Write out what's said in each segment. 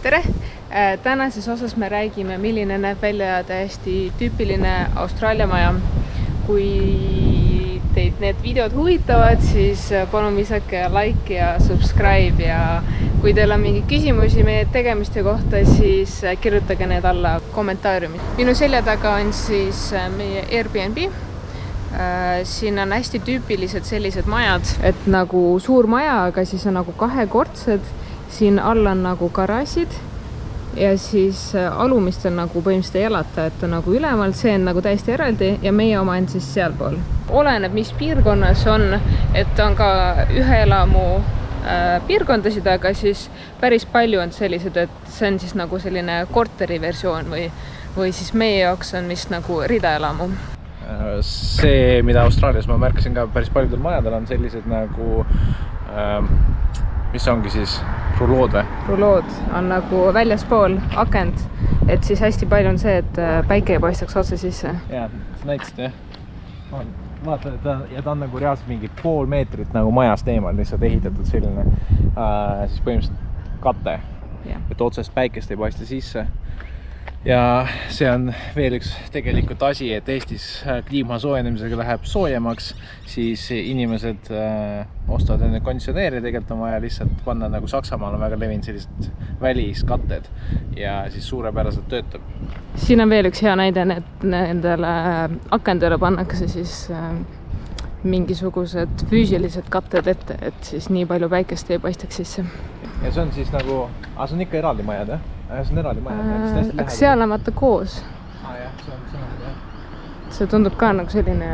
Tere! Tänases osas me räägime, milline näeb välja täiesti tüüpiline Austraalia maja. Kui teid need videod huvitavad, siis palun visake like ja subscribe ja kui teil on mingi küsimusi meie tegemiste kohta, siis kirjutage need alla kommentaariumid. Minu selja taga on siis meie Airbnb. Siin on hästi tüüpilised sellised majad, et nagu suur maja, aga siis on nagu kahekordsed. Siin all on nagu garaasid ja siis alumistel nagu põhimõtteliselt ei elata, et on nagu ülemal, see on nagu täiesti eraldi ja meie oma on siis sealpool. Oleneb, mis piirkonnas on, et on ka ühe elamu piirkondasid, aga siis päris palju on sellised, et see on siis nagu selline korteri versioon või siis meie jaoks on vist nagu ridaelamu. See, mida Austraalias ma märkasin ka päris paljudel majadel on sellised nagu mis ongi siis rulood või? Rulood on nagu väljaspool akent, et siis hästi palju on see, et päike ei paistaks otse sisse. Jaa, näitasid jah. Vaata, ja ta on nagu reaalselt mingi pool meetrit nagu majast eemal lihtsalt ehitatud selline siis põhimõtteliselt kate, et otsest päikest ei paista sisse. Ja see on veel üks tegelikult asi, et Eestis kliima soojenemisega läheb soojemaks, siis inimesed ostavad enne konditsioneeri, tegelikult on vaja lihtsalt panna nagu Saksamaal on väga levinud sellised väliskatted ja siis suurepäraselt töötab. Siin on veel üks hea näide, et nendele akendele pannakse siis mingisugused füüsilised katted ette, et siis nii palju päikest ei paistaks sisse. Ja see on siis nagu, see on ikka eraldi majad, jah? See on eraldi majad. Aga seal on vaata koos. Jah, see on jah. See tundub ka nagu selline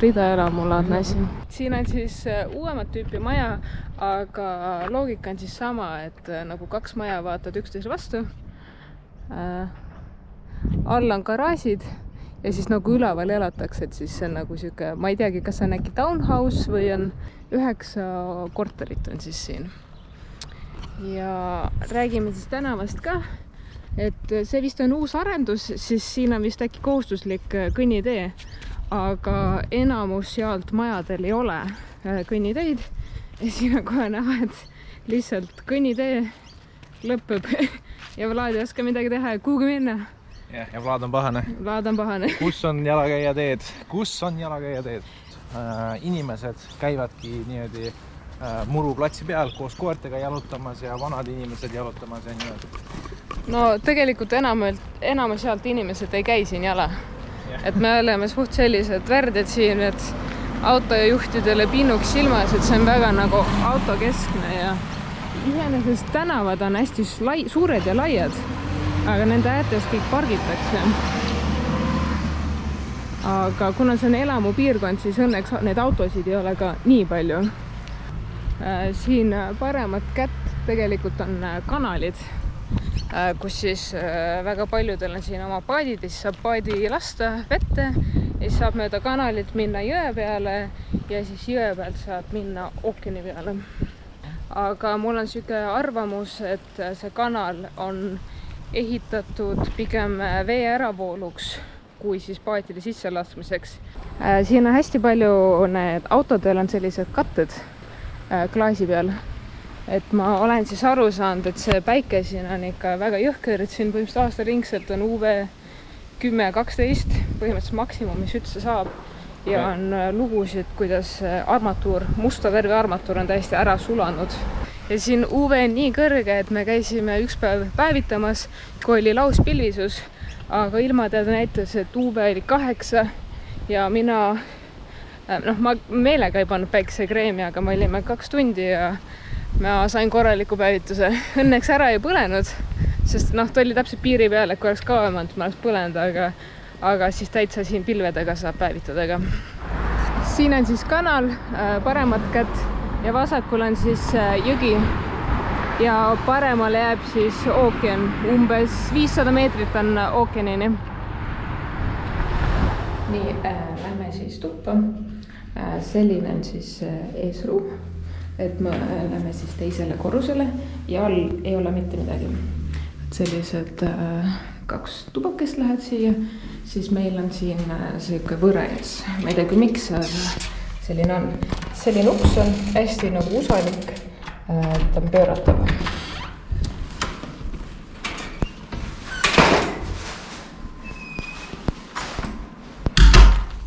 ridaelamulaadne asi. Siin on siis uuemat tüüpi maja, aga loogika on siis sama, et nagu kaks maja vaatad üksteisele vastu. All on garaasid ja siis nagu üleval elatakse, et siis see on nagu siuke, ma ei teagi, kas see on äkki townhouse või on 9 korterit on siis siin. Ja räägime siis tänavast ka, et see vist on uus arendus, siis siin on vist äkki kohustuslik kõnnitee, aga enamus sealt majadel ei ole kõnniteid ja siin on kohe näha, et lihtsalt kõnnitee lõpeb ja Vlad ei oska midagi teha ja kuhugi minna. Ja Vlad on pahane. Vlad on pahane. Kus on jalakäijateed? Kus on jalakäijateed? Inimesed käivadki niimoodi muruplatsi peal koos koertega jalutamas ja vanad inimesed jalutamas ja niimoodi. No tegelikult enamus sealt inimesed ei käi siin jala. Et me oleme suht sellised värded siin, et autojuhtidele pinnuks silmas, et see on väga nagu autokeskne ja iseenesest tänavad on hästi suured ja laiad, aga nende äätes kõik pargitakse. Aga kuna see on elamupiirkond, siis õnneks neid autosid ei ole ka nii palju. Siin paremat kätt tegelikult on kanalid, kus siis väga paljudel on siin oma paadid, siis saab paadi lasta vette ja siis saab mööda kanalit minna jõe peale ja siis jõe pealt saab minna ookeani peale. Aga mul on siuke arvamus, et see kanal on ehitatud pigem vee äravooluks kui siis paatide sisse laskmiseks. Siin on hästi palju, need autodel on sellised katted klaasi peal. Et ma olen siis aru saanud, et see päike siin on ikka väga jõhker, et siin põhimõtteliselt aastaringselt on UV 10-12, põhimõtteliselt maksimum, mis üldse saab. Ja on lugusid, kuidas armatuur, musta värvi armatuur on täiesti ära sulanud. Ja siin UV on nii kõrge, et me käisime üks päev päevitamas, kui oli lauspilvisus, aga ilmateade näitas, et UV oli 8 ja mina ma meelega ei pannud päiksekreemi, aga me olime 2 tundi ja ma sain korraliku päevituse. Õnneks ära ei põlenud, sest ta oli täpselt piiri peal, et kui oleks kauemalt, ma oleks põlenud, aga siis täitsa siin pilvedega saab päevitada ka. Siin on siis kanal, paremat kätt ja vasakul on siis jõgi ja paremale jääb siis ookean. Umbes 500 meetrit on ookeanini. Nii, lähme siis tuppa. Selline on siis eesruum, et me lähme siis teisele korrusele ja all ei ole mitte midagi. Sellised 2 tubakest lähed siia, siis meil on siin selline võrejaks. Ma ei tea küll miks, aga selline on. Selline uks on hästi nagu usalik, ta on pööratav.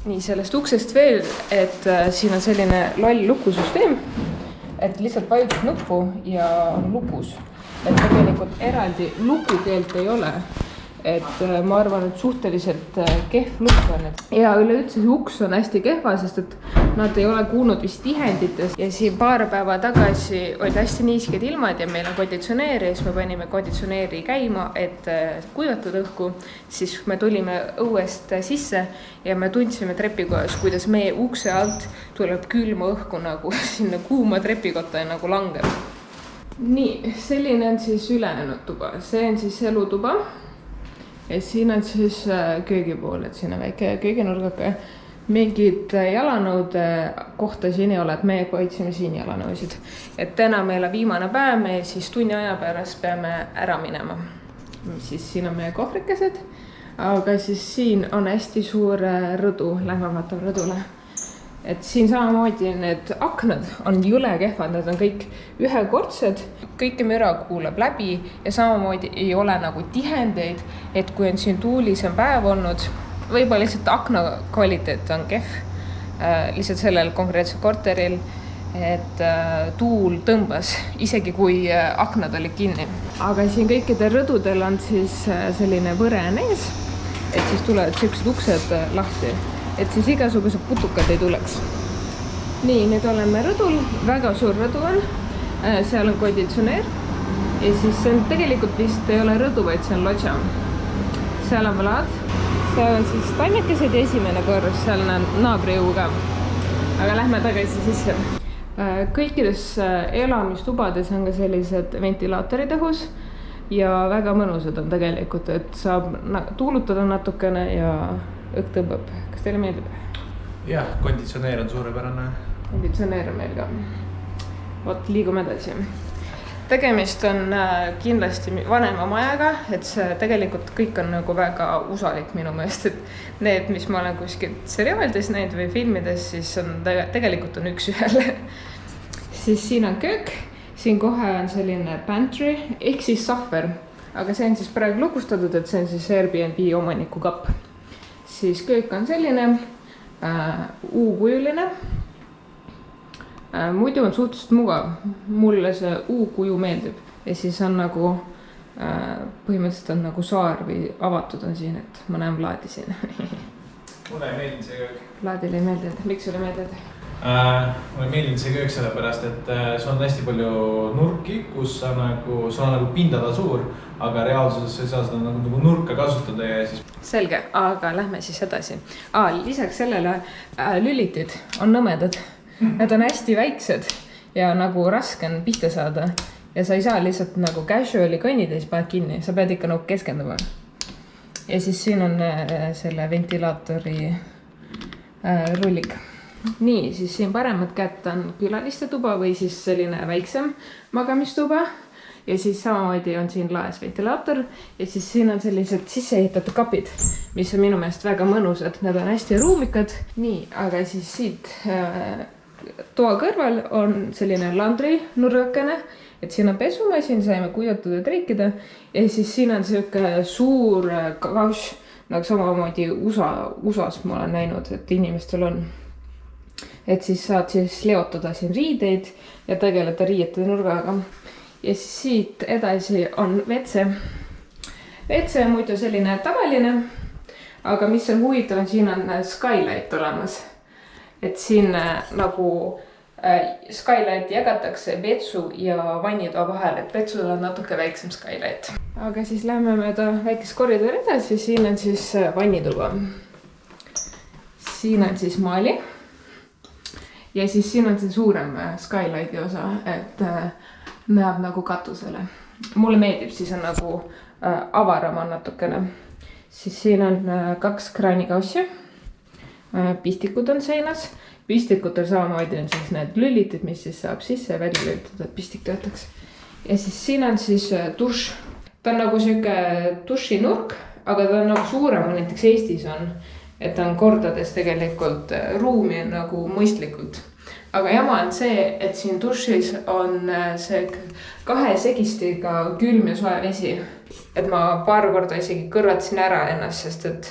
nii, sellest uksest veel, et siin on selline loll lukusüsteem, et lihtsalt vajutad nuppu ja on lukus. Et tegelikult eraldi lukukeelt ei ole. Et ma arvan, et suhteliselt kehv lukk on. Ja üleüldse see uks on hästi kehva, sest et nad ei ole kuulnud vist tihendites. Ja siin paar päeva tagasi olid hästi niisked ilmad ja meil on konditsioneer ja siis me panime konditsioneeri käima, et kuivatada õhku. Siis me tulime õuest sisse ja me tundsime trepikojas, kuidas meie ukse alt tuleb külma õhku nagu sinna kuuma trepikotta ja nagu langeb. Nii, selline on siis ülejäänud tuba. See on siis elutuba. Ja siin on siis köögipool, et siin on väike kööginurgake. Mingid jalanõude kohta siin ei ole, et meie hoidsime siin jalanõusid. Et täna meil on viimane päev, me siis tunni aja pärast peame ära minema. Siis siin on meie kohvrikesed, aga siis siin on hästi suur rõdu, lähme vaatame rõdule. Et siin samamoodi need aknad on jõle kehvad, need on kõik ühekordsed, kõike müra kuulab läbi ja samamoodi ei ole nagu tihendeid, et kui on siin tuulisem päev olnud, võib-olla lihtsalt akna kvaliteet on kehv, lihtsalt sellel konkreetsel korteril, et tuul tõmbas, isegi kui aknad olid kinni. Aga siin kõikidel rõdudel on siis selline võre ees, et siis tulevad sellised uksed lahti. Et siis igasugused putukad ei tuleks. Nii, nüüd oleme rõdul, väga suur rõdu on, seal on konditsioneer ja siis see on tegelikult vist ei ole rõdu, vaid see on lodža. Seal on vlad, seal on siis taimekesed ja esimene korrus, seal on naabriõu ka. Aga lähme tagasi sisse. Kõikides elamistubades on ka sellised ventilaatorid õhus ja väga mõnusad on tegelikult, et saab tuulutada natukene ja õhk tõmbab. Kas teile meeldib? Jah, konditsioneer on suurepärane. Konditsioneer on meil ka. Vot, liigume edasi. Tegemist on kindlasti vanema majaga, et see tegelikult kõik on nagu väga usalik minu meelest, et need, mis ma olen kuskilt seriaalides näinud või filmides, siis on tegelikult on üks ühele. Siis siin on köök, siin kohe on selline pantry, ehk siis sahver, aga see on siis praegu lukustatud, et see on siis Airbnb omaniku kapp. Siis köök on selline U-kujuline. Muidu on suhteliselt mugav. Mulle see U-kuju meeldib. Ja siis on nagu, põhimõtteliselt on nagu saar või avatud on siin, et ma näen vlaadi siin. Mulle ei meeldi see köök. Vlaadile ei meeldi, et miks sulle meeldib? Mulle ei meeldi see köök sellepärast, et see on hästi palju nurki, kus sul on nagu pindada suur, aga reaalsuses sa ei saa seda nagu nurka kasutada ja siis... Selge, aga lähme siis edasi. Lisaks sellele lülitid on nõmedad. Need on hästi väiksed ja nagu raske on pihta saada. Ja sa ei saa lihtsalt nagu casuali kõnnida ja siis paned kinni. Sa pead ikka nagu keskenduma. Ja siis siin on selle ventilaatori rullik. Nii, siis siin paremat kätt on külaliste tuba või siis selline väiksem magamistuba. Ja siis samamoodi on siin laes ventilaator ja siis siin on sellised sisseehitatud kapid, mis on minu meelest väga mõnusad. Need on hästi ruumikad. Nii, aga siis siit toa kõrval on selline landri nurgakene, et siin on pesumasin, saime kuivatada ja treikida. Ja siis siin on selline suur kauš, nagu samamoodi USAs ma olen näinud, et inimestel on. Et siis saad siis leotada siin riideid ja tegeleda riiete nurgaga. Ja siis siit edasi on WC. WC on muidu selline tavaline, aga mis on huvitav, siin on skylight olemas. Et siin nagu skylight jagatakse vetsu ja vannitoa vahel, et vetsul on natuke väiksem skylight. Aga siis lähme mööda väikest koridori edasi, siin on siis vannituba. Siin on siis maali. Ja siis siin on see suurem skylighti osa, et näeb nagu katusele. Mulle meeldib, siis on nagu avaram on natukene. Siis siin on 2 kraanikaussi. Pistikud on seinas. Pistikutel samamoodi on siis need lülitid, mis siis saab sisse ja välja lülitada, et pistik töötaks. Ja siis siin on siis duš. Ta on nagu siuke dušinurk, aga ta on nagu suurem, kui näiteks Eestis on. Et on kordades tegelikult ruumi nagu mõistlikult. Aga jama on see, et siin dušis on see 2 segistiga külm ja soe vesi. Et ma paar korda isegi kõrvatasin ära ennast, sest et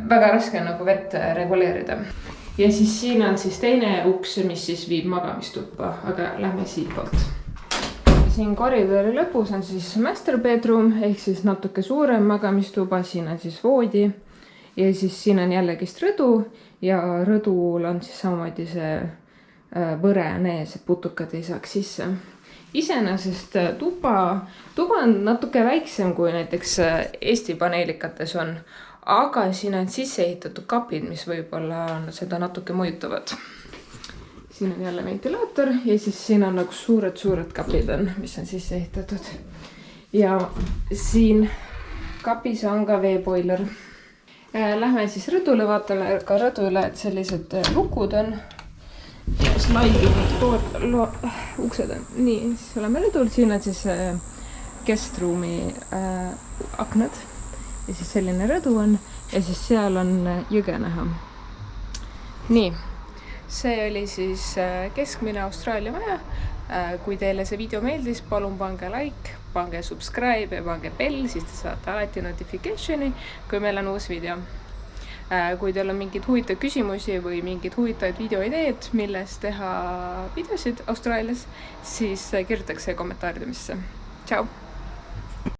väga raske on nagu vett reguleerida. Ja siis siin on siis teine uks, mis siis viib magamistuppa, aga lähme siit poolt. Siin koridori lõpus on siis master bedroom ehk siis natuke suurem magamistuba, siin on siis voodi ja siis siin on jällegist rõdu ja rõdul on siis samamoodi see võre on ees, et putukad ei saaks sisse. Iseenesest tuba on natuke väiksem kui näiteks Eesti paneelikates on, aga siin on sisse ehitatud kapid, mis võib-olla seda natuke mõjutavad. Siin on jälle ventilaator ja siis siin on nagu suured kapid on, mis on sisse ehitatud. Ja siin kapis on ka veepoiler. Lähme siis rõdule, vaatame ka rõdule, et sellised lukud on. Ja slaidivad uksed on. Nii, siis oleme rõdul, siin on siis guestroom'i aknad. Ja siis selline rõdu on ja siis seal on jõge näha. Nii. See oli siis keskmine Austraalia maja. Kui teile see video meeldis, palun pange like, pange subscribe ja pange bell, siis te saate alati notificationi, kui meil on uus video. Kui teil on mingid huvitavad küsimusi või mingid huvitavad videoideed, milles teha videosid Austraalias, siis kirjutage see kommentaaridesse. Ciao!